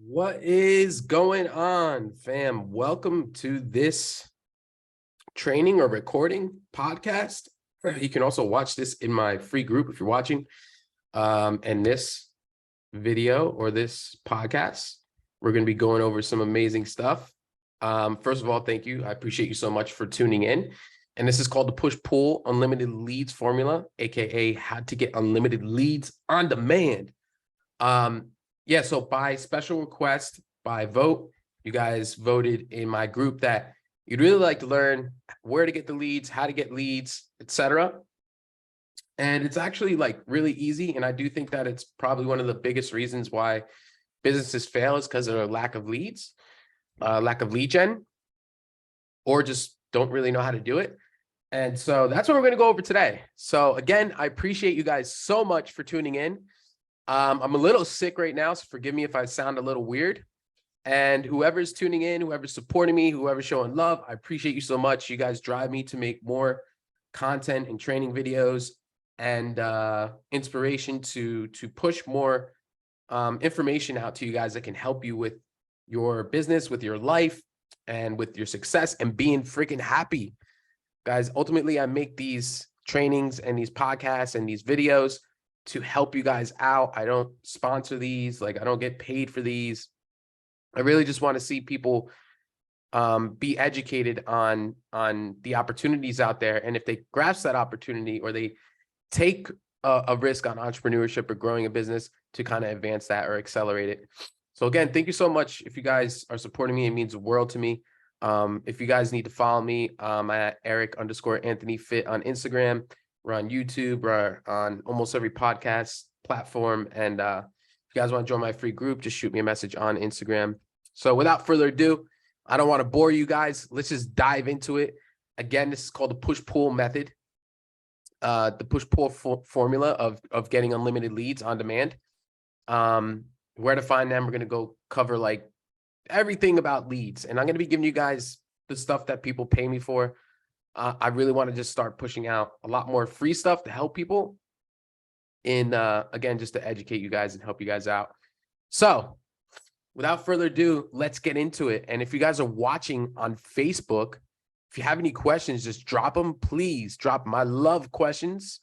What is going on, fam? Welcome to this training or recording podcast. You can also watch this in my free group if you're watching. And this video or this podcast, we're going to be going over some amazing stuff. First of all, thank you. I appreciate you so much for tuning in. And this is called the push-pull unlimited leads formula, aka how to get unlimited leads on demand. Yeah, so by special request, by vote, you guys voted in my group that you'd really like to learn where to get the leads, how to get leads, etc. And it's actually like really easy. And I do think that it's probably one of the biggest reasons why businesses fail is because of a lack of leads, lack of lead gen, or just don't really know how to do it. And so that's what we're going to go over today. So again, I appreciate you guys so much for tuning in. I'm a little sick right now, so forgive me if I sound a little weird. And whoever's tuning in, whoever's supporting me, whoever's showing love, I appreciate you so much. You guys drive me to make more content and training videos and inspiration to push more information out to you guys that can help you with your business, with your life, and with your success and being freaking happy. Guys, ultimately, I make these trainings and these podcasts and these videos to help you guys out. I don't sponsor these, like I don't get paid for these. I really just want to see people be educated on the opportunities out there. And if they grasp that opportunity or they take a risk on entrepreneurship or growing a business to kind of advance that or accelerate it. So again, thank you so much. If you guys are supporting me, it means the world to me. If you guys need to follow me, I'm at Erik_Anthony Fit on Instagram. We're on YouTube, we're on almost every podcast platform. And if you guys want to join my free group, just shoot me a message on Instagram. So without further ado, I don't want to bore you guys. Let's just dive into it. Again, this is called the push-pull method, the push-pull formula of getting unlimited leads on demand. Where to find them, we're going to go cover like everything about leads. And I'm going to be giving you guys the stuff that people pay me for. I really want to just start pushing out a lot more free stuff to help people in, again, just to educate you guys and help you guys out. So without further ado, let's get into it. And if you guys are watching on Facebook, if you have any questions, just drop them, please drop them. I love questions.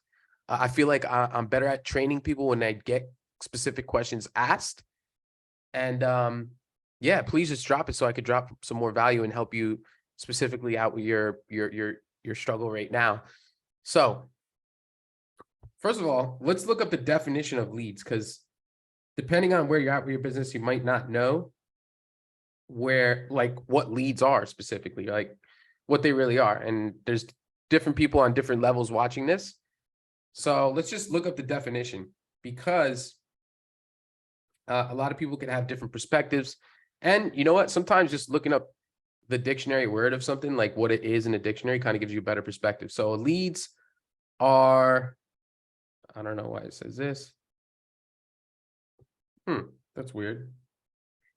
I feel like I'm better at training people when I get specific questions asked. And yeah, please just drop it so I could drop some more value and help you specifically out with your struggle right now. So first of all, let's look up the definition of leads, because depending on where you're at with your business, you might not know where, like, what leads are specifically, like what they really are. And there's different people on different levels watching this. So let's just look up the definition, because a lot of people can have different perspectives. And you know what? Sometimes just looking up the dictionary word of something, like what it is in a dictionary, kind of gives you a better perspective. So leads are, I don't know why it says this. That's weird. It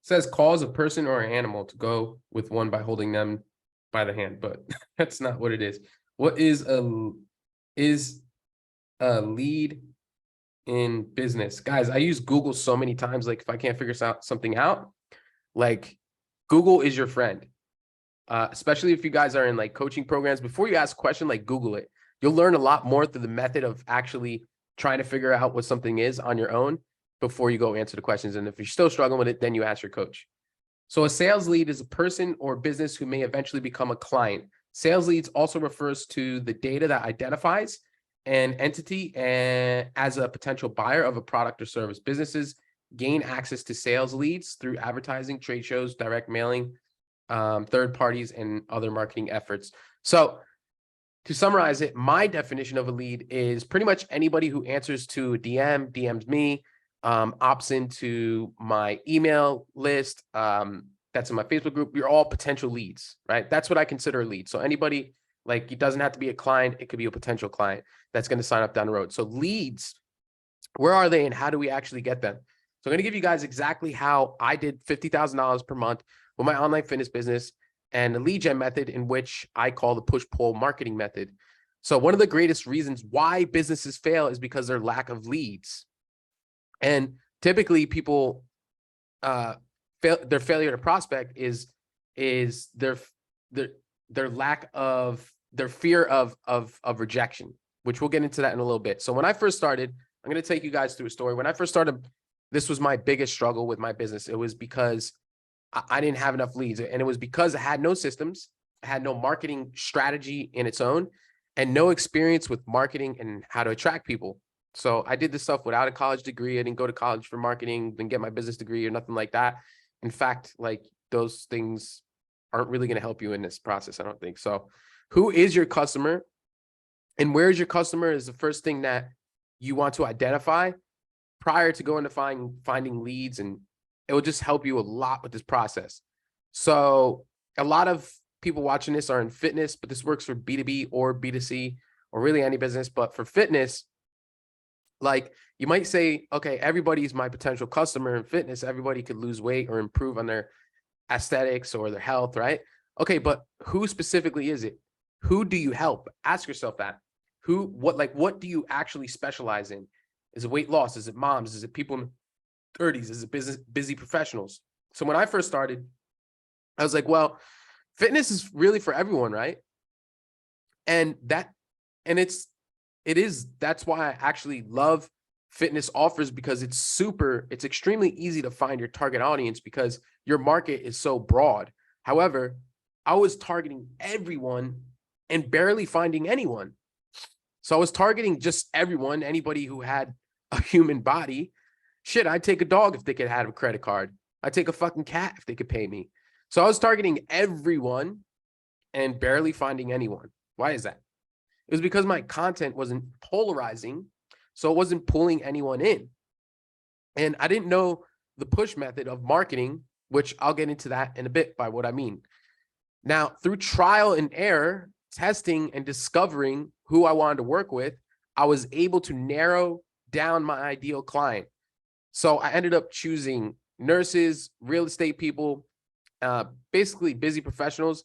says cause a person or an animal to go with one by holding them by the hand, but that's not what it is. What is a lead in business? Guys, I use Google so many times. Like if I can't figure something out, like Google is your friend. Especially if you guys are in like coaching programs, before you ask a question, like Google it. You'll learn a lot more through the method of actually trying to figure out what something is on your own before you go answer the questions. And if you're still struggling with it, then you ask your coach. So a sales lead is a person or business who may eventually become a client. Sales leads also refers to the data that identifies an entity as a potential buyer of a product or service. Businesses gain access to sales leads through advertising, trade shows, direct mailing, third parties, and other marketing efforts. So to summarize it, my definition of a lead is pretty much anybody who answers to a DM, DMs me, opts into my email list, that's in my Facebook group. You're all potential leads, right? That's what I consider a lead. So anybody, like, it doesn't have to be a client. It could be a potential client that's going to sign up down the road. So leads, where are they and how do we actually get them? So I'm going to give you guys exactly how I did $50,000 per month with my online fitness business, and the lead gen method, in which I call the push-pull marketing method. So one of the greatest reasons why businesses fail is because their lack of leads. And typically people their failure to prospect is their lack of their fear of rejection, which we'll get into that in a little bit. So when I first started, I'm going to take you guys through a story. When I first started, this was my biggest struggle with my business. It was because I didn't have enough leads, and it was because I had no systems, I had no marketing strategy in its own, and no experience with marketing and how to attract people. So I did this stuff without a college degree. I didn't go to college for marketing, didn't get my business degree or nothing like that. In fact, like those things aren't really going to help you in this process, I don't think. So who is your customer and where is your customer is the first thing that you want to identify prior to going to finding leads, and it will just help you a lot with this process. So a lot of people watching this are in fitness, but this works for B2B or B2C or really any business. But for fitness, like you might say, okay, everybody's my potential customer in fitness. Everybody could lose weight or improve on their aesthetics or their health, right? Okay, but who specifically is it? Who do you help? Ask yourself that. What do you actually specialize in? Is it weight loss? Is it moms? Is it people in 30s? Is it busy professionals? So when I first started, I was like, well, fitness is really for everyone, right? And that's why I actually love fitness offers, because it's extremely easy to find your target audience because your market is so broad. However, I was targeting everyone and barely finding anyone. So I was targeting just everyone, anybody who had a human body. Shit, I'd take a dog if they could have a credit card. I'd take a fucking cat if they could pay me. So I was targeting everyone and barely finding anyone. Why is that? It was because my content wasn't polarizing, so it wasn't pulling anyone in. And I didn't know the push method of marketing, which I'll get into that in a bit by what I mean. Now, through trial and error, testing and discovering who I wanted to work with, I was able to narrow down my ideal client. So I ended up choosing nurses, real estate people, basically busy professionals.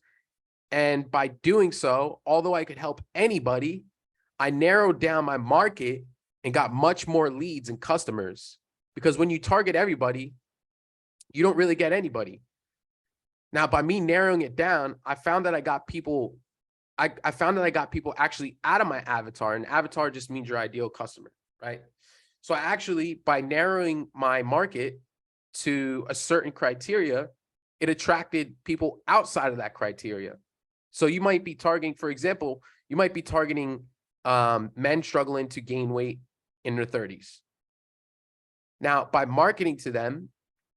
And by doing so, although I could help anybody, I narrowed down my market and got much more leads and customers. Because when you target everybody, you don't really get anybody. Now, by me narrowing it down, I found that I got people actually out of my avatar, and avatar just means your ideal customer, right? So I actually, by narrowing my market to a certain criteria, it attracted people outside of that criteria. So you might be targeting, for example, men struggling to gain weight in their 30s. Now, by marketing to them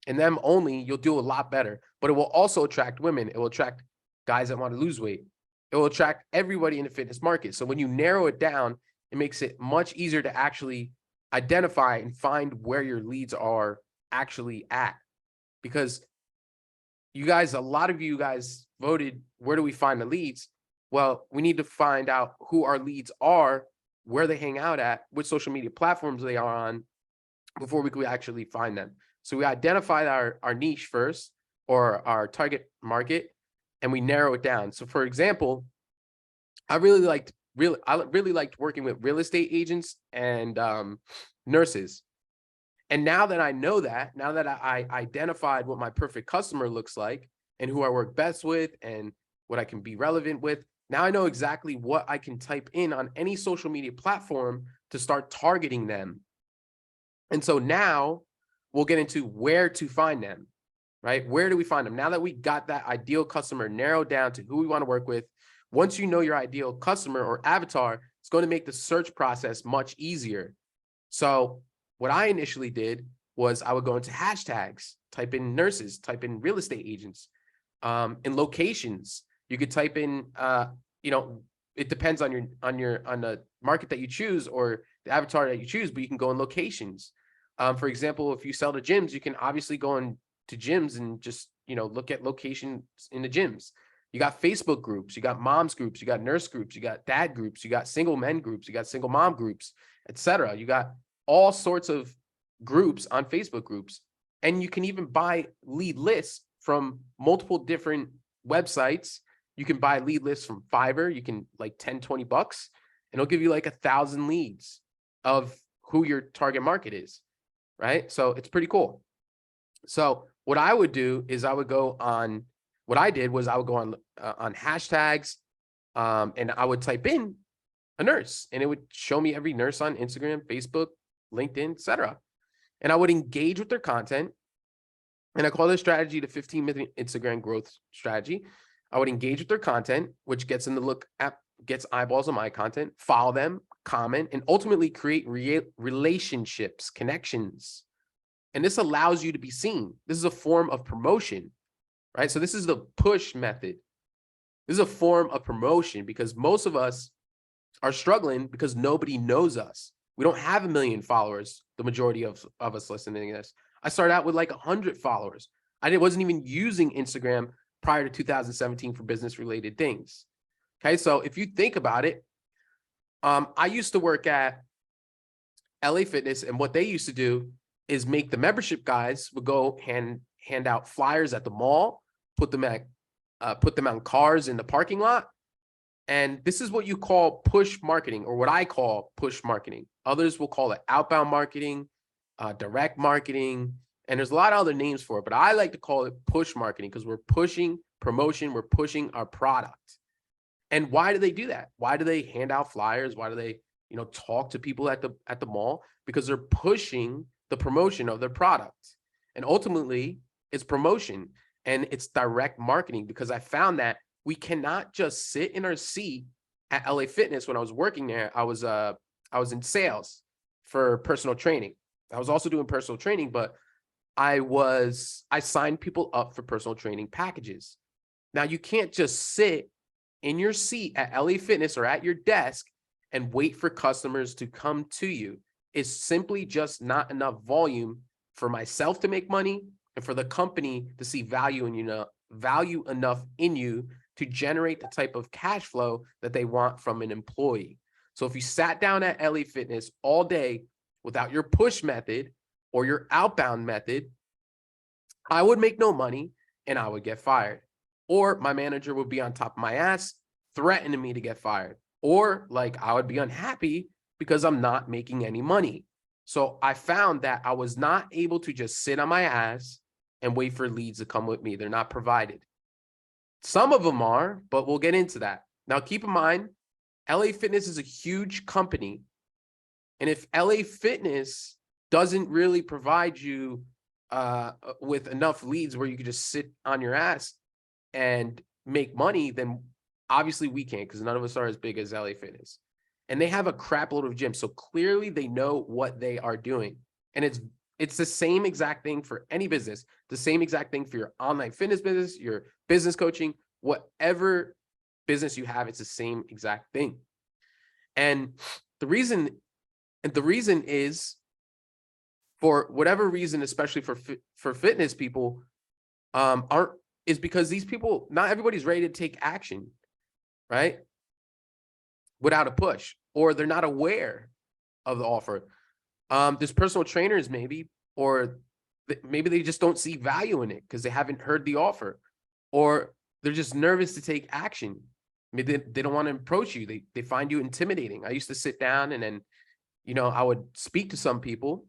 and them only, you'll do a lot better, but it will also attract women. It will attract guys that want to lose weight. It will attract everybody in the fitness market. So when you narrow it down, it makes it much easier to actually identify and find where your leads are actually at. Because a lot of you guys voted, where do we find the leads? Well, we need to find out who our leads are, where they hang out at, which social media platforms they are on, before we could actually find them. So we identified our niche first, or our target market, and we narrow it down. So for example, I really liked working with real estate agents and nurses. And now that I know that, now that I identified what my perfect customer looks like and who I work best with and what I can be relevant with, now I know exactly what I can type in on any social media platform to start targeting them. And so now we'll get into where to find them, right? Where do we find them? Now that we got that ideal customer narrowed down to who we want to work with, once you know your ideal customer or avatar, it's going to make the search process much easier. So what I initially did was I would go into hashtags, type in nurses, type in real estate agents, in locations. You could type in, it depends on the market that you choose or the avatar that you choose, but you can go in locations. For example, if you sell to gyms, you can obviously go into gyms and just, look at locations in the gyms. You got Facebook groups, you got moms groups, you got nurse groups, you got dad groups, you got single men groups, you got single mom groups, etc. You got all sorts of groups on Facebook groups. And you can even buy lead lists from multiple different websites. You can buy lead lists from Fiverr. You can like $10, $20, and it'll give you like 1,000 leads of who your target market is, right? So it's pretty cool. So what I would do is I would go on, what I did was I would go on hashtags, and I would type in a nurse, and it would show me every nurse on Instagram, Facebook, LinkedIn, etc. And I would engage with their content. And I call this strategy the 15-minute Instagram growth strategy. I would engage with their content, which gets them to look at, gets eyeballs on my content, follow them, comment, and ultimately create relationships, connections. And this allows you to be seen. This is a form of promotion, right? So this is the push method. This is a form of promotion because most of us are struggling because nobody knows us. We don't have 1 million followers, the majority of us listening to this. I started out with like 100 followers. I wasn't even using Instagram prior to 2017 for business related things. Okay, so if you think about it, I used to work at LA Fitness, and what they used to do is make the membership guys would go hand out flyers at the mall, put them on cars in the parking lot. And this is what you call push marketing, or what I call push marketing. Others will call it outbound marketing, direct marketing, and there's a lot of other names for it, but I like to call it push marketing because we're pushing promotion, we're pushing our product. And why do they do that? Why do they hand out flyers? Why do they, talk to people at the mall? Because they're pushing the promotion of their product. And ultimately, it's promotion and it's direct marketing, because I found that we cannot just sit in our seat at LA Fitness. When I was working there, I was in sales for personal training. I was also doing personal training, but I signed people up for personal training packages. Now you can't just sit in your seat at LA Fitness or at your desk and wait for customers to come to you. It's simply just not enough volume for myself to make money and for the company to see value enough in you to generate the type of cash flow that they want from an employee. So if you sat down at LA Fitness all day without your push method or your outbound method, I would make no money and I would get fired. Or my manager would be on top of my ass, threatening me to get fired. Or like I would be unhappy because I'm not making any money. So I found that I was not able to just sit on my ass and wait for leads to come with me. They're not provided. Some of them are, but we'll get into that. Now, keep in mind, LA Fitness is a huge company. And if LA Fitness doesn't really provide you with enough leads where you could just sit on your ass and make money, then obviously we can't, because none of us are as big as LA Fitness. And they have a crap load of gyms. So clearly they know what they are doing. And it's the same exact thing for any business, the same exact thing for your online fitness business, your business coaching, whatever business you have, it's the same exact thing. And the reason is, for whatever reason, especially for fitness people, is because these people, not everybody's ready to take action, right? Without a push, or they're not aware of the offer. There's personal trainers maybe, or maybe they just don't see value in it because they haven't heard the offer, or they're just nervous to take action. Maybe they don't want to approach you. They find you intimidating. I used to sit down and then, I would speak to some people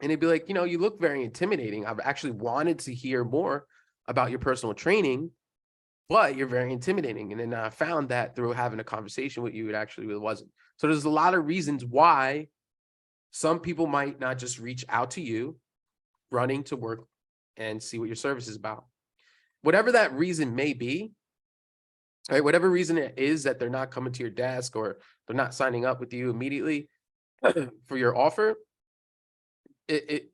and they'd be like, you look very intimidating. I've actually wanted to hear more about your personal training, but you're very intimidating. And then I found that through having a conversation with you, it actually really wasn't. So there's a lot of reasons why some people might not just reach out to you running to work and see what your service is about. Whatever that reason may be, right? Whatever reason it is that they're not coming to your desk or they're not signing up with you immediately for your offer,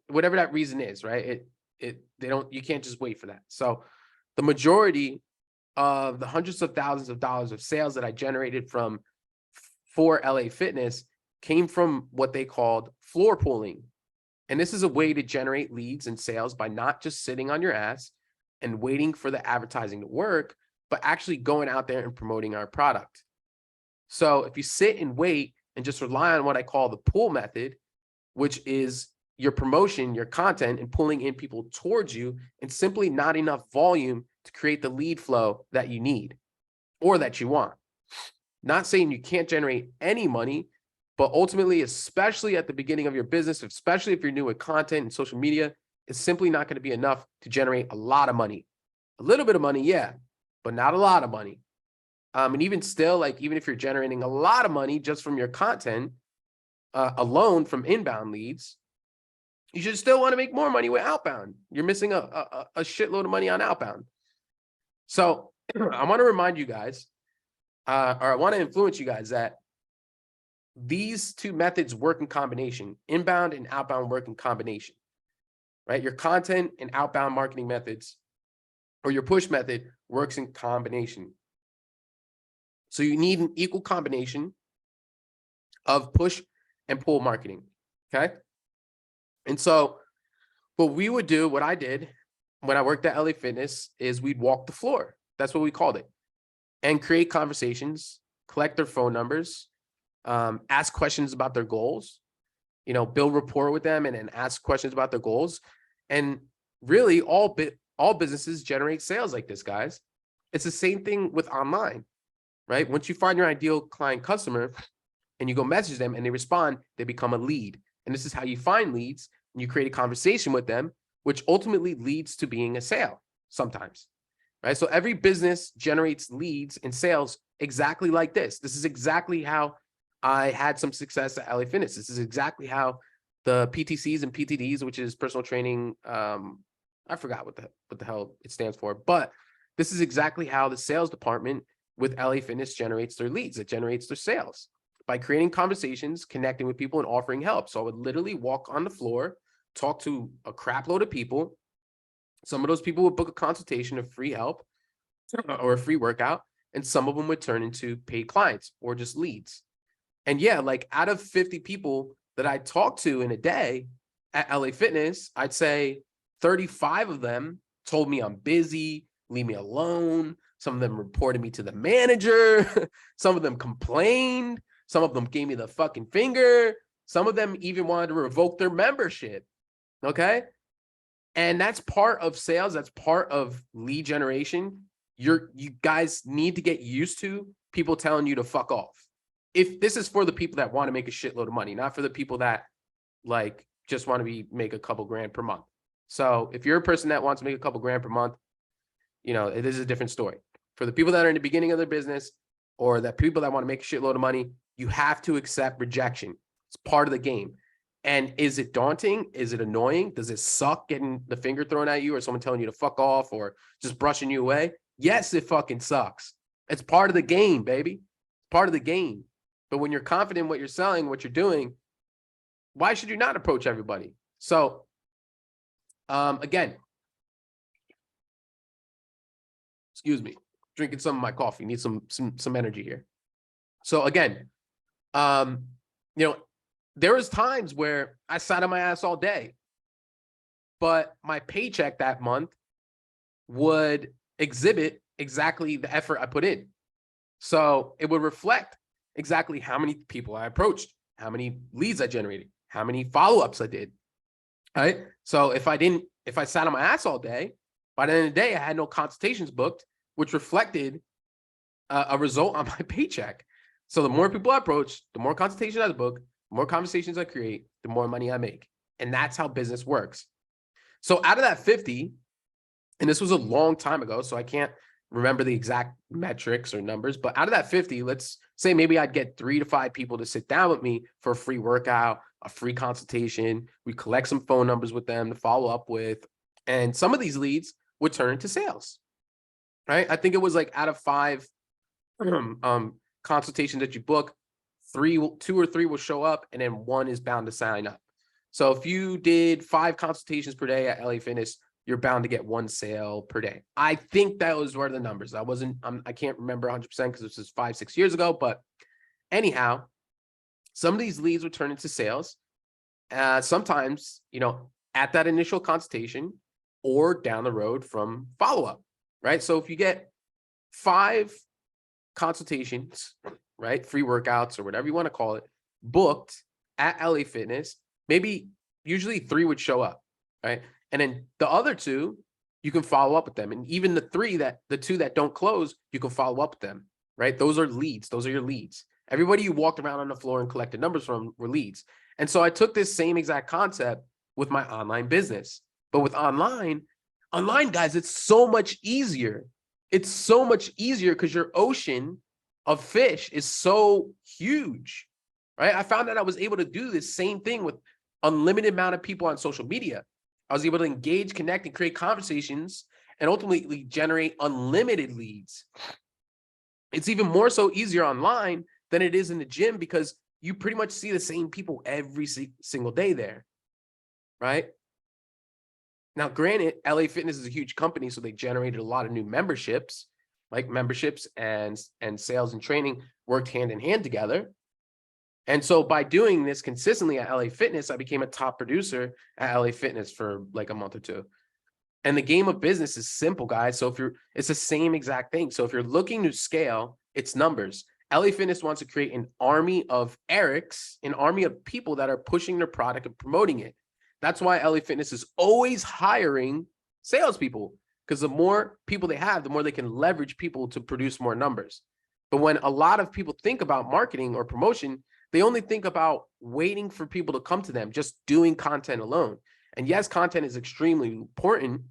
whatever that reason is, right? You can't just wait for that. So the majority of the hundreds of thousands of dollars of sales that I generated for LA Fitness came from what they called floor pooling. And this is a way to generate leads and sales by not just sitting on your ass and waiting for the advertising to work, but actually going out there and promoting our product. So if you sit and wait and just rely on what I call the pull method, which is your promotion, your content, and pulling in people towards you, and simply not enough volume to create the lead flow that you need or that you want. Not saying you can't generate any money, but ultimately, especially at the beginning of your business, especially if you're new with content and social media, is simply not going to be enough to generate a lot of money. A little bit of money, yeah, but not a lot of money. And even still, like, even if you're generating a lot of money just from your content alone from inbound leads, you should still want to make more money with outbound. You're missing a shitload of money on outbound. So I want to remind you guys, or I want to influence you guys that these two methods work in combination. Inbound and outbound work in combination, right? Your content and outbound marketing methods, or your push method, works in combination. So you need an equal combination of push and pull marketing, okay? And so what we would do, what I did when I worked at LA Fitness, is we'd walk the floor. That's what we called it. And create conversations, collect their phone numbers, ask questions about their goals, build rapport with them and ask questions about their goals. And really all businesses generate sales like this, guys. It's the same thing with online, right? Once you find your ideal client customer and you go message them and they respond, they become a lead. And this is how you find leads, and you create a conversation with them, which ultimately leads to being a sale sometimes, right? So every business generates leads and sales exactly like this. This is exactly how I had some success at LA Fitness. This is exactly how the PTCs and PTDs, which is personal training, I forgot what the hell it stands for, but this is exactly how the sales department with LA Fitness generates their leads. It generates their sales by creating conversations, connecting with people, and offering help. So I would literally walk on the floor, talk to a crap load of people. Some of those people would book a consultation of free help or a free workout, and some of them would turn into paid clients or just leads. And yeah, like out of 50 people that I talked to in a day at LA Fitness, I'd say 35 of them told me I'm busy, leave me alone. Some of them reported me to the manager. Some of them complained. Some of them gave me the fucking finger. Some of them even wanted to revoke their membership. Okay. And that's part of sales. That's part of lead generation. You guys need to get used to people telling you to fuck off. If this is for the people that want to make a shitload of money, not for the people that like just want to make a couple grand per month. So if you're a person that wants to make a couple grand per month, it is a different story. For the people that are in the beginning of their business, or that people that want to make a shitload of money, you have to accept rejection. It's part of the game. And is it daunting? Is it annoying? Does it suck getting the finger thrown at you, or someone telling you to fuck off, or just brushing you away? Yes, it fucking sucks. It's part of the game, baby. Part of the game. But when you're confident in what you're selling, what you're doing, why should you not approach everybody? So, again, excuse me, drinking some of my coffee, need some energy here. So again, there was times where I sat on my ass all day, but my paycheck that month would exhibit exactly the effort I put in. So it would reflect exactly how many people I approached, how many leads I generated, how many follow-ups I did, right? So if I sat on my ass all day, by the end of the day, I had no consultations booked, which reflected a result on my paycheck. So the more people I approach, the more consultations I book, the more conversations I create, the more money I make. And that's how business works. So out of that 50, and this was a long time ago, so I can't remember the exact metrics or numbers, but out of that 50, let's say maybe I'd get 3 to 5 people to sit down with me for a free workout, a free consultation. We collect some phone numbers with them to follow up with. And some of these leads would turn into sales, right? I think it was like out of 5 consultations that you book, 2 or 3 will show up, and then 1 is bound to sign up. So if you did 5 consultations per day at LA Fitness, you're bound to get 1 sale per day. I think that was where the numbers. I can't remember 100% because this was 5-6 years ago. But anyhow, some of these leads would turn into sales. Sometimes, at that initial consultation or down the road from follow-up, right? So if you get 5 consultations, right, free workouts or whatever you want to call it, booked at LA Fitness, maybe usually 3 would show up, right? And then the other 2, you can follow up with them. And even the 2 that don't close, you can follow up with them, right? Those are leads. Those are your leads. Everybody you walked around on the floor and collected numbers from were leads. And so I took this same exact concept with my online business, But with online, guys, it's so much easier. It's so much easier because your ocean of fish is so huge, right? I found that I was able to do this same thing with unlimited amount of people on social media. I was able to engage, connect, and create conversations and ultimately generate unlimited leads. It's even more so easier online than it is in the gym because you pretty much see the same people every single day there, right? Now, granted, LA Fitness is a huge company, so they generated a lot of new memberships, like memberships and sales and training worked hand in hand together. And so by doing this consistently at LA Fitness, I became a top producer at LA Fitness for like a month or two. And the game of business is simple, guys. So it's the same exact thing. So if you're looking to scale, it's numbers. LA Fitness wants to create an army of Eriks, an army of people that are pushing their product and promoting it. That's why LA Fitness is always hiring salespeople, because the more people they have, the more they can leverage people to produce more numbers. But when a lot of people think about marketing or promotion, they only think about waiting for people to come to them, just doing content alone. And yes, content is extremely important,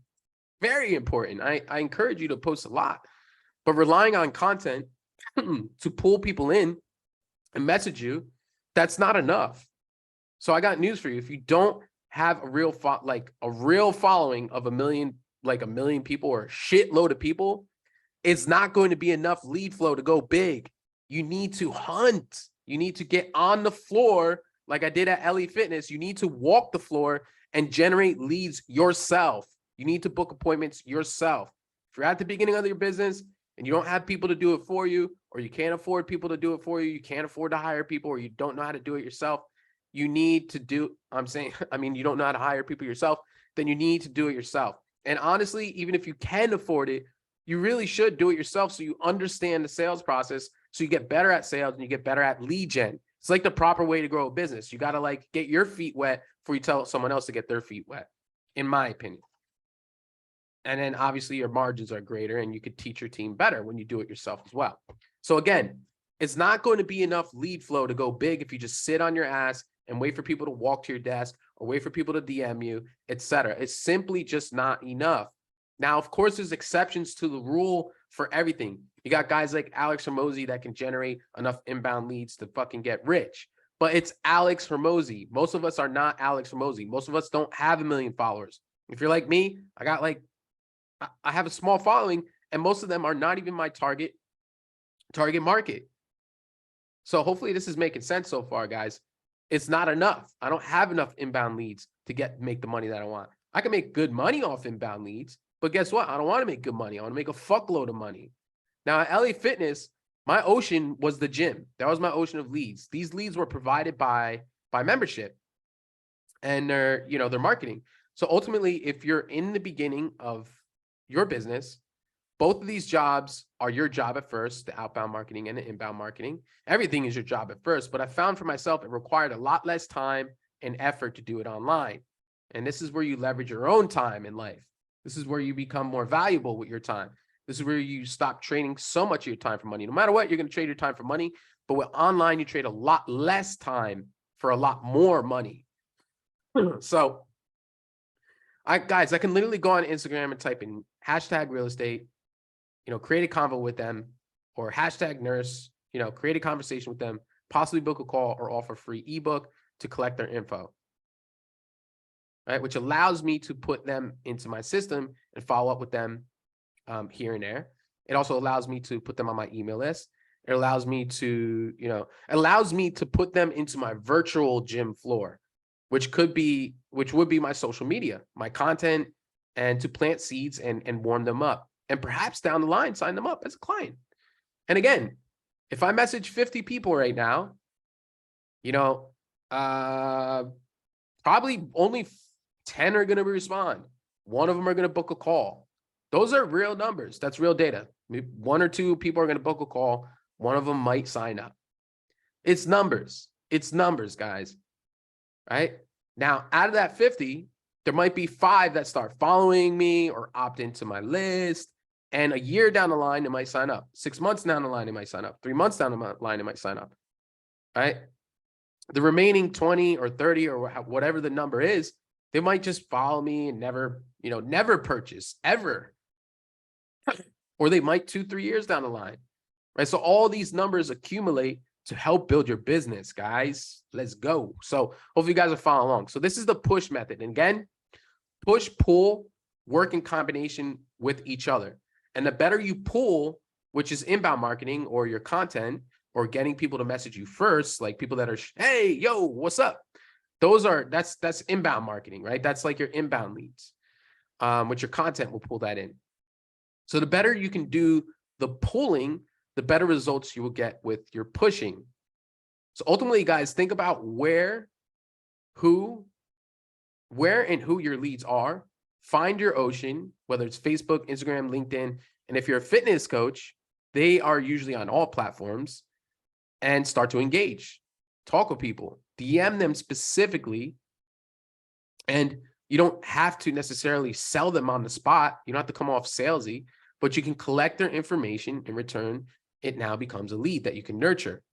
very important. I encourage you to post a lot, but relying on content to pull people in and message you, that's not enough. So I got news for you. If you don't have a real following of a million people or a shitload of people, it's not going to be enough lead flow to go big. You need to hunt. You need to get on the floor like I did at LA Fitness. You need to walk the floor and generate leads yourself. You need to book appointments yourself. If you're at the beginning of your business and you don't have people to do it for you, or you can't afford people to do it for you, you can't afford to hire people, or you don't know how to do it yourself, you need to do, you don't know how to hire people yourself, then you need to do it yourself. And honestly, even if you can afford it, you really should do it yourself so you understand the sales process, so you get better at sales and you get better at lead gen. It's like the proper way to grow a business. You got to get your feet wet before you tell someone else to get their feet wet, in my opinion. And then obviously your margins are greater and you could teach your team better when you do it yourself as well. So again, it's not going to be enough lead flow to go big if you just sit on your ass and wait for people to walk to your desk or wait for people to DM you, etc. It's simply just not enough. Now, of course, there's exceptions to the rule for everything. You got guys like Alex Hormozi that can generate enough inbound leads to fucking get rich. But it's Alex Hormozi. Most of us are not Alex Hormozi. Most of us don't have 1 million followers. If you're like me, I have a small following, and most of them are not even my target market. So hopefully this is making sense so far, guys. It's not enough. I don't have enough inbound leads to make the money that I want. I can make good money off inbound leads, but guess what? I don't want to make good money. I want to make a fuckload of money. Now at LA Fitness, my ocean was the gym. That was my ocean of leads. These leads were provided by membership and their marketing. So ultimately, if you're in the beginning of your business, both of these jobs are your job at first, the outbound marketing and the inbound marketing. Everything is your job at first, but I found for myself it required a lot less time and effort to do it online. And this is where you leverage your own time in life. This is where you become more valuable with your time. This is where you stop trading so much of your time for money. No matter what, you're going to trade your time for money, but with online, you trade a lot less time for a lot more money. So I can literally go on Instagram and type in hashtag real estate, create a convo with them, or hashtag nurse, create a conversation with them, possibly book a call or offer a free ebook to collect their info, right? Which allows me to put them into my system and follow up with them here and there. It also allows me to put them on my email list. It allows me to, put them into my virtual gym floor, which would be my social media, my content, and to plant seeds and warm them up. And perhaps down the line, sign them up as a client. And again, if I message 50 people right now, probably only 10 are going to respond. One of them are going to book a call. Those are real numbers. That's real data. Maybe 1 or 2 people are going to book a call. One of them might sign up. It's numbers. It's numbers, guys. Right? Now, out of that 50, there might be 5 that start following me or opt into my list. And a year down the line, they might sign up. 6 months down the line, they might sign up. 3 months down the line, they might sign up. Right? The remaining 20 or 30 or whatever the number is, They might just follow me and never purchase ever. Or they might 2-3 years down the line, right? So all these numbers accumulate to help build your business, guys. Let's go. So hopefully you guys are following along. So this is the push method. And again, push, pull, work in combination with each other. And the better you pull, which is inbound marketing or your content or getting people to message you first, like people that are, hey, yo, what's up? That's inbound marketing, right? That's like your inbound leads, which your content will pull that in. So the better you can do the pulling, the better results you will get with your pushing. So ultimately, guys, think about where and who your leads are. Find your ocean, whether it's Facebook, Instagram, LinkedIn. And if you're a fitness coach, they are usually on all platforms, and start to engage, talk with people, DM them specifically. And you don't have to necessarily sell them on the spot. You don't have to come off salesy, but you can collect their information. In return, it now becomes a lead that you can nurture.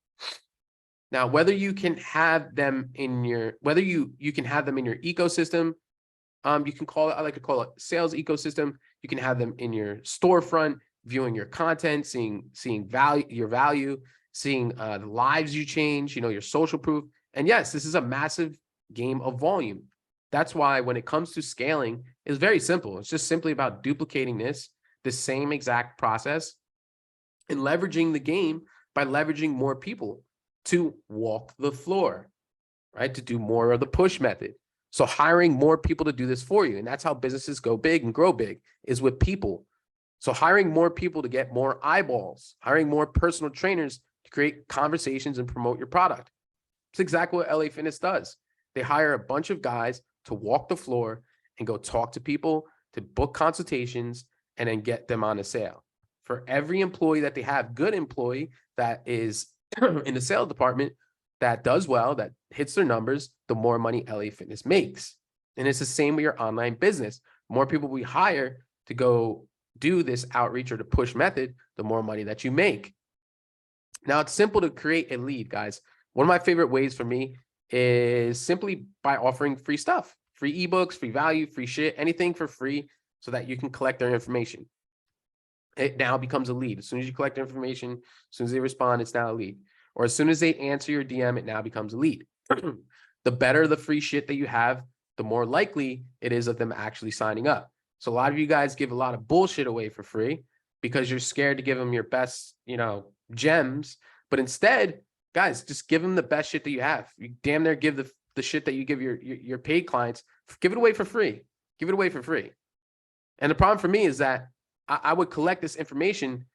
Now, whether you can have them in your ecosystem, you can call it, I like to call it sales ecosystem. You can have them in your storefront, viewing your content, seeing your value, seeing the lives you change, your social proof. And yes, this is a massive game of volume. That's why when it comes to scaling, it's very simple. It's just simply about duplicating the same exact process and leveraging the game by leveraging more people to walk the floor, right? To do more of the push method. So hiring more people to do this for you. And that's how businesses go big and grow big, is with people. So hiring more people to get more eyeballs, hiring more personal trainers to create conversations and promote your product. It's exactly what LA Fitness does. They hire a bunch of guys to walk the floor and go talk to people, to book consultations, and then get them on a sale. For every employee that they have, good employee that is in the sales department that does well, that hits their numbers, the more money LA Fitness makes. And it's the same with your online business. The more people we hire to go do this outreach or the push method, the more money that you make. Now, it's simple to create a lead, guys. One of my favorite ways for me is simply by offering free stuff, free ebooks, free value, free shit, anything for free so that you can collect their information. It now becomes a lead. As soon as you collect information, as soon as they respond, it's now a lead. Or as soon as they answer your DM, it now becomes a lead. The better the free shit that you have, the more likely it is of them actually signing up. So a lot of you guys give a lot of bullshit away for free because you're scared to give them your best, gems. But instead, guys, just give them the best shit that you have. You damn near give the shit that you give your paid clients, give it away for free. Give it away for free. And the problem for me is that I would collect this information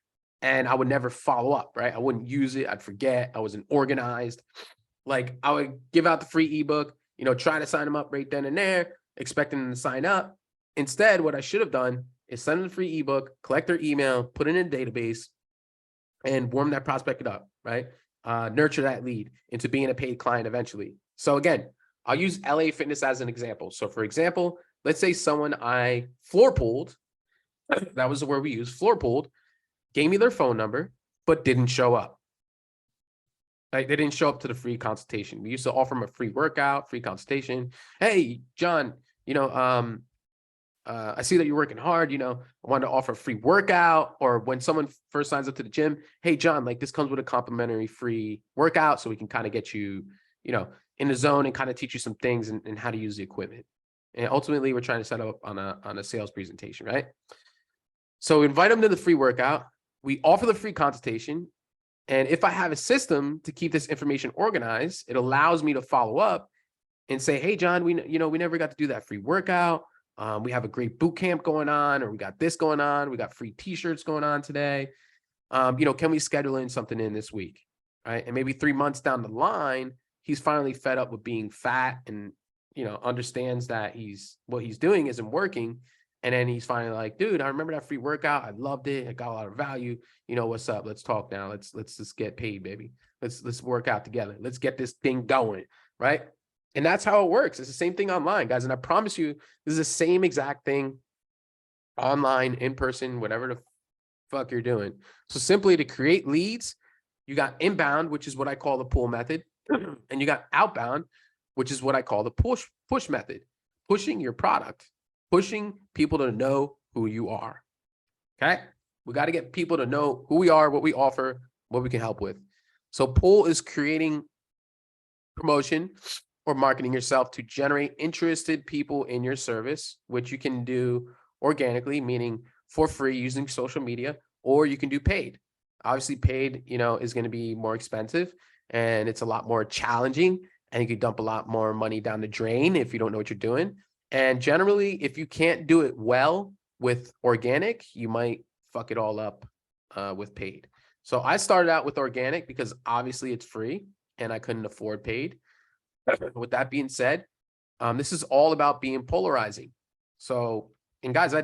and I would never follow up, right? I wouldn't use it. I'd forget. I wasn't organized. Like, I would give out the free ebook, try to sign them up right then and there, expecting them to sign up. Instead, what I should have done is send them the free ebook, collect their email, put it in a database, and warm that prospect up, right? Nurture that lead into being a paid client eventually. So again, I'll use LA Fitness as an example. So for example, let's say someone I floor pulled, that was the word we used, floor pulled, gave me their phone number, but didn't show up. Like, they didn't show up to the free consultation. We used to offer them a free workout, free consultation. Hey, John, I see that you're working hard. I wanted to offer a free workout. Or when someone first signs up to the gym, hey, John, like, this comes with a complimentary free workout, so we can kind of get you, in the zone and kind of teach you some things and how to use the equipment. And ultimately, we're trying to set up on a sales presentation, right? So we invite them to the free workout. We offer the free consultation. And if I have a system to keep this information organized, it allows me to follow up and say, hey, John, we never got to do that free workout. We have a great boot camp going on, or we got this going on. We got free t-shirts going on today. Can we schedule in something in this week? Right. And maybe 3 months down the line, he's finally fed up with being fat and, understands that what he's doing isn't working. And then he's finally like, dude, I remember that free workout. I loved it. I got a lot of value. What's up? Let's talk now. Let's just get paid, baby. Let's work out together. Let's get this thing going. Right. And that's how it works. It's the same thing online, guys. And I promise you, this is the same exact thing online, in person, whatever the fuck you're doing. So simply to create leads, you got inbound, which is what I call the pull method. And you got outbound, which is what I call the push method. pushing your product, pushing people to know who you are. Okay. We got to get people to know who we are, what we offer, what we can help with. So pull is creating promotion or marketing yourself to generate interested people in your service, which you can do organically, meaning for free using social media, or you can do paid. Obviously paid, is going to be more expensive and it's a lot more challenging, and you could dump a lot more money down the drain if you don't know what you're doing. And generally, if you can't do it well with organic, you might fuck it all up with paid. So I started out with organic because obviously it's free and I couldn't afford paid. With that being said, this is all about being polarizing. So, and guys, I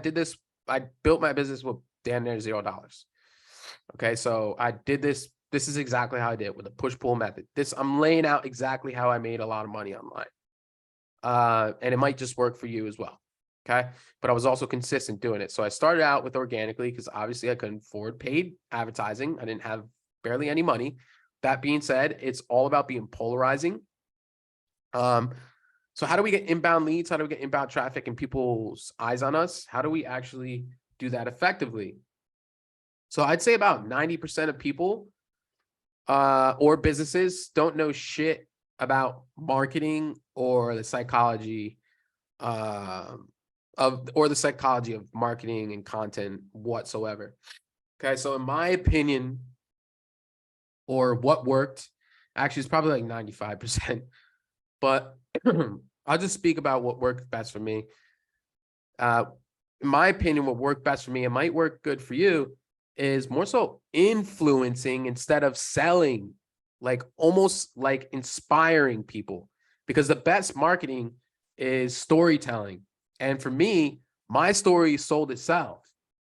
built my business with damn near $0. Okay, so I did this. This is exactly how I did it with a push-pull method. I'm laying out exactly how I made a lot of money online. And it might just work for you as well. Okay, but I was also consistent doing it. So I started out with organically because obviously I couldn't afford paid advertising. I didn't have barely any money. That being said, it's all about being polarizing. So how do we get inbound leads? How do we get inbound traffic and people's eyes on us? How do we actually do that effectively? So I'd say about 90% of people or businesses don't know shit about marketing or the psychology of marketing and content whatsoever. Okay, so in my opinion, or what worked, actually it's probably like 95%, but I'll just speak about what worked best for me. In my opinion, what worked best for me, it might work good for you, is more so influencing instead of selling, like almost like inspiring people, because the best marketing is storytelling. And for me, my story sold itself.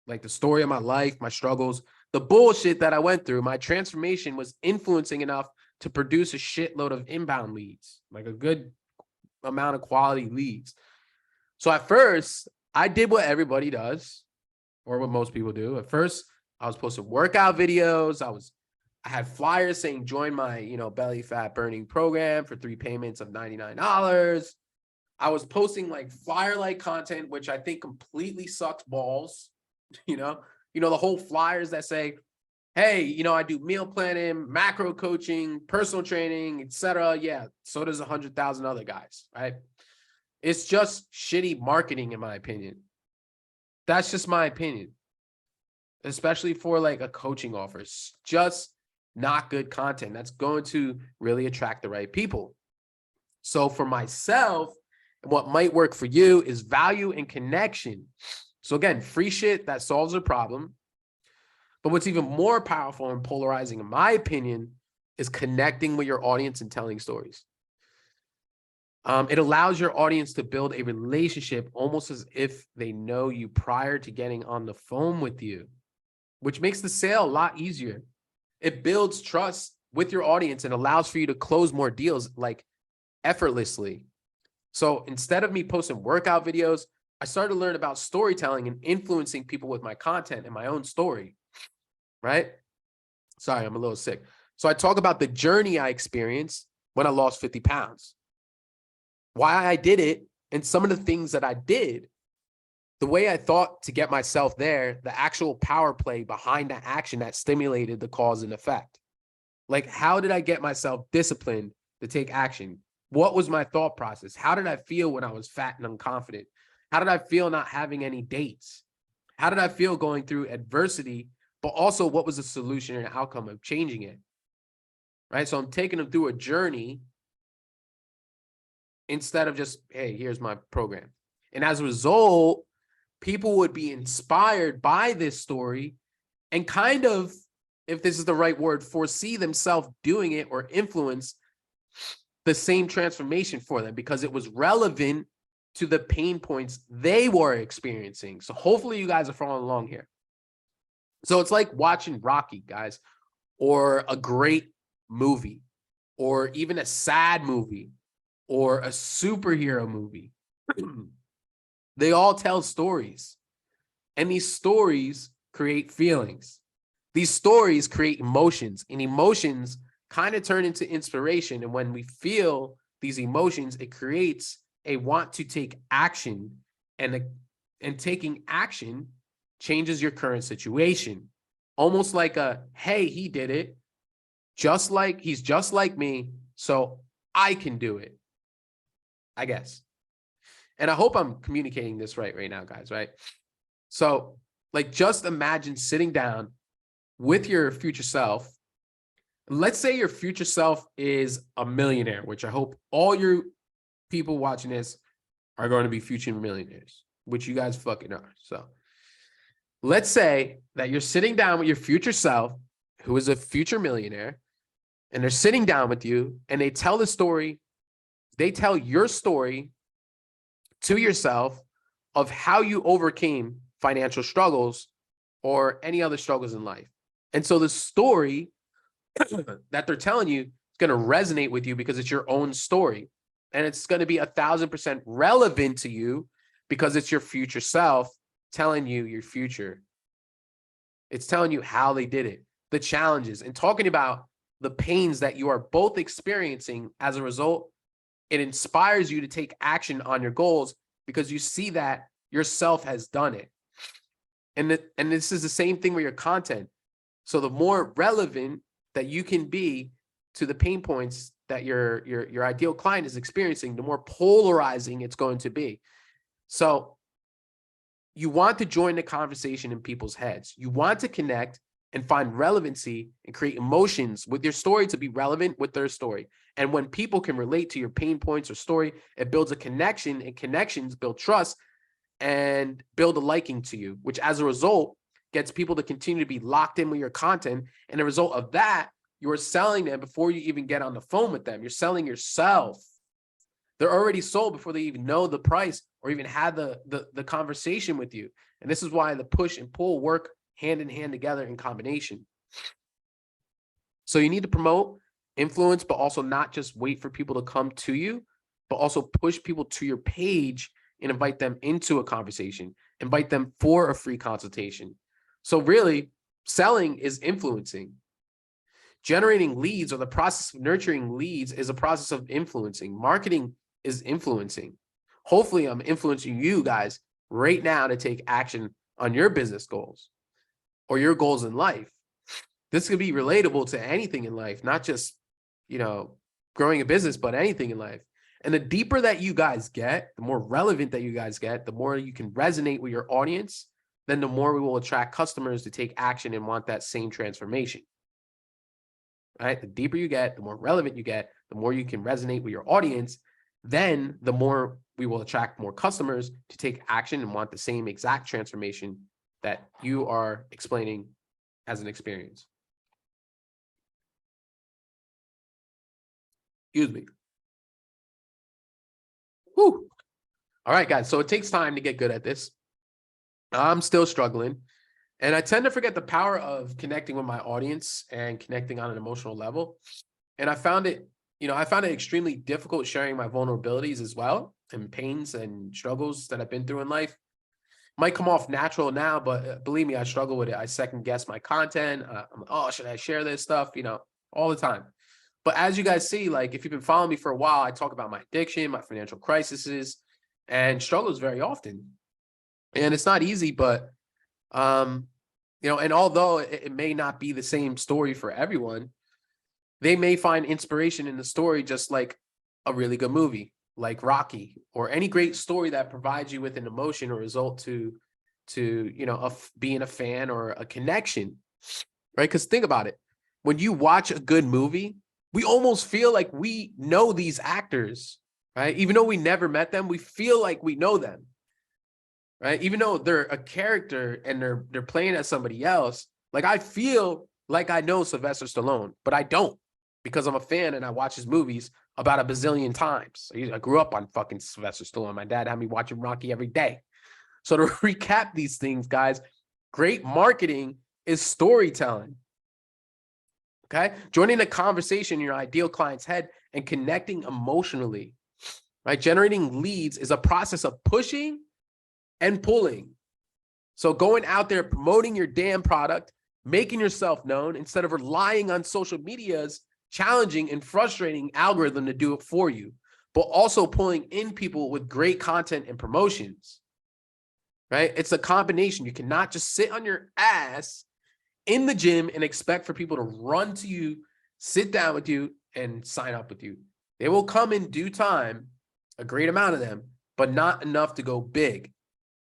Like the story of my life, my struggles, the bullshit that I went through, my transformation was influencing enough to produce a shitload of inbound leads, like a good amount of quality leads. So at first, I did what everybody does, or what most people do. At first, I was posting workout videos. I had flyers saying join my, belly fat burning program for 3 payments of $99. I was posting like flyer-like content, which I think completely sucked balls. The whole flyers that say, hey, I do meal planning, macro coaching, personal training, etc. Yeah, so does 100,000 other guys, right? It's just shitty marketing, in my opinion. That's just my opinion, especially for like a coaching offer. It's just not good content that's going to really attract the right people. So for myself, what might work for you is value and connection. So again, free shit that solves a problem. But what's even more powerful and polarizing, in my opinion, is connecting with your audience and telling stories. It allows your audience to build a relationship almost as if they know you prior to getting on the phone with you, which makes the sale a lot easier. It builds trust with your audience and allows for you to close more deals like effortlessly. So instead of me posting workout videos, I started to learn about storytelling and influencing people with my content and my own story, right? Sorry, I'm a little sick. So I talk about the journey I experienced when I lost 50 pounds, why I did it, and some of the things that I did, the way I thought to get myself there, the actual power play behind the action that stimulated the cause and effect. Like, how did I get myself disciplined to take action? What was my thought process? How did I feel when I was fat and unconfident? How did I feel not having any dates? How did I feel going through adversity? But also, what was the solution and outcome of changing it? Right? So I'm taking them through a journey instead of just, hey, here's my program. And as a result, people would be inspired by this story and kind of, if this is the right word, foresee themselves doing it or influence the same transformation for them because it was relevant to the pain points they were experiencing. So hopefully you guys are following along here. So it's like watching Rocky, guys, or a great movie, or even a sad movie, or a superhero movie. They all tell stories, and these stories create feelings. These stories create emotions, and emotions kind of turn into inspiration. And when we feel these emotions, it creates a want to take action, and taking action changes your current situation. Almost like hey, he did it, he's just like me, so I can do it, I guess. And I hope I'm communicating this right now, guys, right? So like, just imagine sitting down with your future self. Let's say your future self is a millionaire, which I hope all your people watching this are going to be future millionaires, which you guys fucking are. So let's say that you're sitting down with your future self, who is a future millionaire, and they're sitting down with you and they tell the story. They tell your story to yourself of how you overcame financial struggles or any other struggles in life. And so the story that they're telling you is going to resonate with you because it's your own story. And it's going to be 1,000% relevant to you because it's your future self telling you your future. It's telling you how they did it, the challenges, and talking about the pains that you are both experiencing as a result. It inspires you to take action on your goals because you see that yourself has done it. And this is the same thing with your content. So the more relevant that you can be to the pain points that your ideal client is experiencing, the more polarizing it's going to be. So you want to join the conversation in people's heads. You want to connect and find relevancy and create emotions with your story to be relevant with their story. And when people can relate to your pain points or story, it builds a connection, and connections build trust and build a liking to you, which as a result gets people to continue to be locked in with your content. And the result of that, you're selling them before you even get on the phone with them. You're selling yourself. They're already sold before they even know the price or even had the conversation with you. And this is why the push and pull work hand in hand together in combination. So you need to promote, influence, but also not just wait for people to come to you, but also push people to your page and invite them into a conversation, invite them for a free consultation. So really, selling is influencing. Generating leads, or the process of nurturing leads, is a process of influencing. Marketing is influencing. Hopefully, I'm influencing you guys right now to take action on your business goals or your goals in life. This could be relatable to anything in life, not just, growing a business, but anything in life. And the deeper that you guys get, the more relevant that you guys get, the more you can resonate with your audience, then the more we will attract customers to take action and want that same transformation. Right? The deeper you get, the more relevant you get, the more you can resonate with your audience, then the more we will attract more customers to take action and want the same exact transformation that you are explaining as an experience. Excuse me. Whew. All right, guys. So it takes time to get good at this. I'm still struggling. And I tend to forget the power of connecting with my audience and connecting on an emotional level. And I found it extremely difficult sharing my vulnerabilities as well, and pains and struggles that I've been through in life. Might come off natural now, but believe me, I struggle with it. I second guess my content. Should I share this stuff? All the time. But as you guys see, like, if you've been following me for a while, I talk about my addiction, my financial crises, and struggles very often. And it's not easy, but, and although it may not be the same story for everyone, they may find inspiration in the story, just like a really good movie, like Rocky, or any great story that provides you with an emotion or result to being a fan or a connection, right? Because think about it. When you watch a good movie, we almost feel like we know these actors, right? Even though we never met them, we feel like we know them, right? Even though they're a character and they're playing as somebody else, like, I feel like I know Sylvester Stallone, but I don't, because I'm a fan and I watch his movies about a bazillion times. I grew up on fucking Sylvester Stallone. My dad had me watching Rocky every day. So to recap these things, guys, great marketing is storytelling. Okay? Joining a conversation in your ideal client's head and connecting emotionally, right? Generating leads is a process of pushing and pulling. So going out there, promoting your damn product, making yourself known instead of relying on social media's challenging and frustrating algorithm to do it for you. but also pulling in people with great content and promotions, right? It's a combination. You cannot just sit on your ass in the gym and expect for people to run to you, sit down with you, and sign up with you. They will come in due time, a great amount of them, but not enough to go big.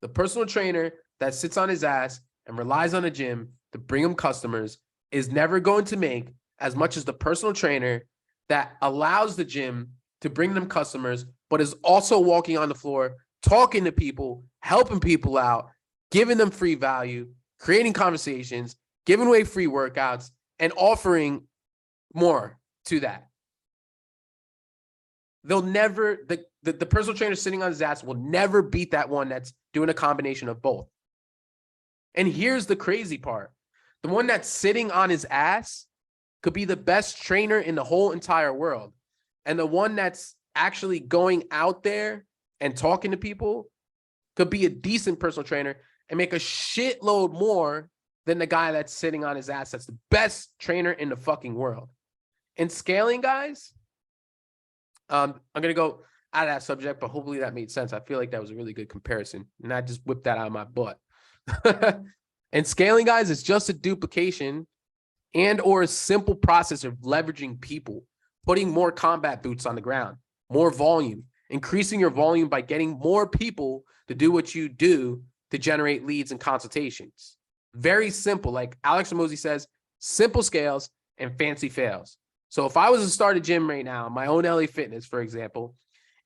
The personal trainer that sits on his ass and relies on a gym to bring him customers is never going to make as much as the personal trainer that allows the gym to bring them customers, but is also walking on the floor, talking to people, helping people out, giving them free value, creating conversations, giving away free workouts, and offering more to that. They'll never, the personal trainer sitting on his ass will never beat that one that's doing a combination of both. And here's the crazy part. The one that's sitting on his ass could be the best trainer in the whole entire world. And the one that's actually going out there and talking to people could be a decent personal trainer and make a shitload more than the guy that's sitting on his ass that's the best trainer in the fucking world. And scaling, guys, I'm going to go out of that subject, but hopefully that made sense. I feel like that was a really good comparison, and I just whipped that out of my butt. And scaling, guys, is just a duplication and or a simple process of leveraging people, putting more combat boots on the ground, more volume, increasing your volume by getting more people to do what you do to generate leads and consultations. Very simple. Like Alex Ramosi says, simple scales and fancy fails. So if I was to start a gym right now, my own LA Fitness, for example,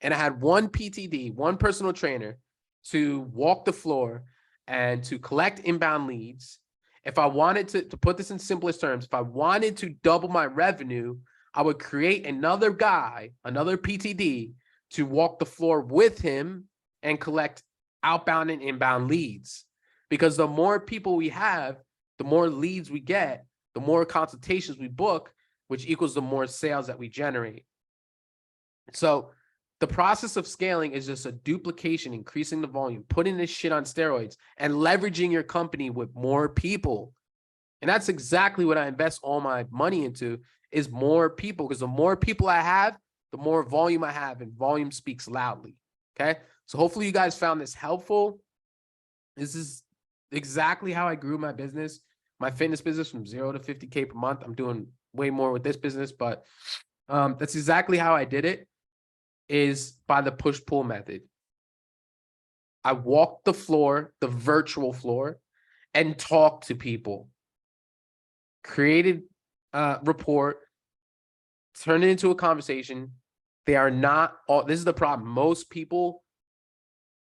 and I had one PTD, one personal trainer to walk the floor and to collect inbound leads, if I wanted to put this in simplest terms, if I wanted to double my revenue, I would create another guy, another PTD, to walk the floor with him and collect outbound and inbound leads. Because the more people we have, the more leads we get, the more consultations we book, which equals the more sales that we generate. So the process of scaling is just a duplication, increasing the volume, putting this shit on steroids, and leveraging your company with more people. And that's exactly what I invest all my money into, is more people, because the more people I have, the more volume I have, and volume speaks loudly. Okay. So hopefully you guys found this helpful. This is exactly how I grew my business, my fitness business, from 0 to 50K per month. I'm doing way more with this business, but that's exactly how I did it, is by the push-pull method. I walked the floor, the virtual floor, and talked to people, created a report, turned it into a conversation. They are not all, this is the problem. Most people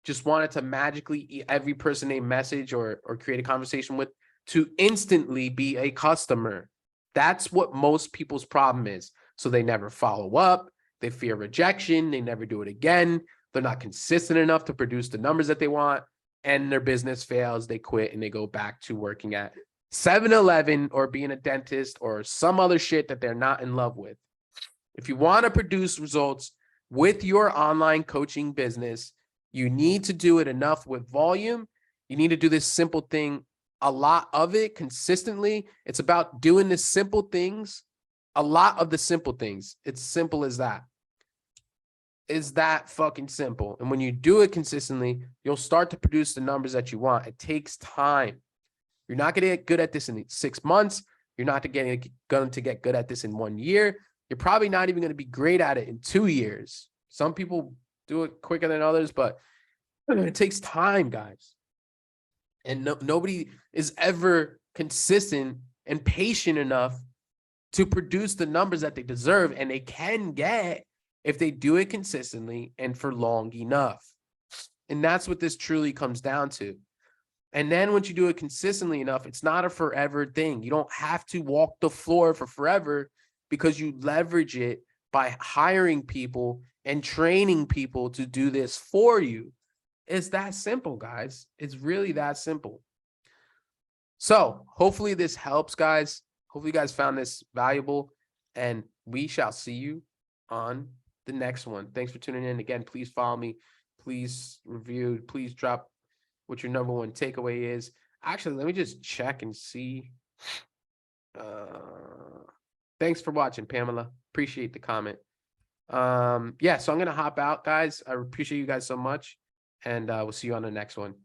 just wanted to magically every person they message or create a conversation with to instantly be a customer. That's what most people's problem is. So they never follow up. They fear rejection. They never do it again. They're not consistent enough to produce the numbers that they want, and their business fails. They quit and they go back to working at 7-Eleven or being a dentist or some other shit that they're not in love with. If you want to produce results with your online coaching business, you need to do it enough with volume. You need to do this simple thing, a lot of it consistently. It's about doing the simple things, a lot of the simple things. It's simple as that. Is that fucking simple. And when you do it consistently, you'll start to produce the numbers that you want. It takes time. You're not going to get good at this in 6 months. You're not going to get good at this in 1 year. You're probably not even going to be great at it in 2 years. Some people do it quicker than others, but it takes time, guys. And nobody is ever consistent and patient enough to produce the numbers that they deserve, and they can get if they do it consistently and for long enough. And that's what this truly comes down to. And then once you do it consistently enough, it's not a forever thing. You don't have to walk the floor for forever, because you leverage it by hiring people and training people to do this for you. It's that simple, guys. It's really that simple. So hopefully this helps, guys. Hopefully you guys found this valuable, and we shall see you on the next one. Thanks for tuning in. Again, please follow me. Please review. Please drop what your number one takeaway is. Actually, let me just check and see. Thanks for watching, Pamela. Appreciate the comment. Yeah, so I'm gonna hop out, guys. I appreciate you guys so much, and we'll see you on the next one.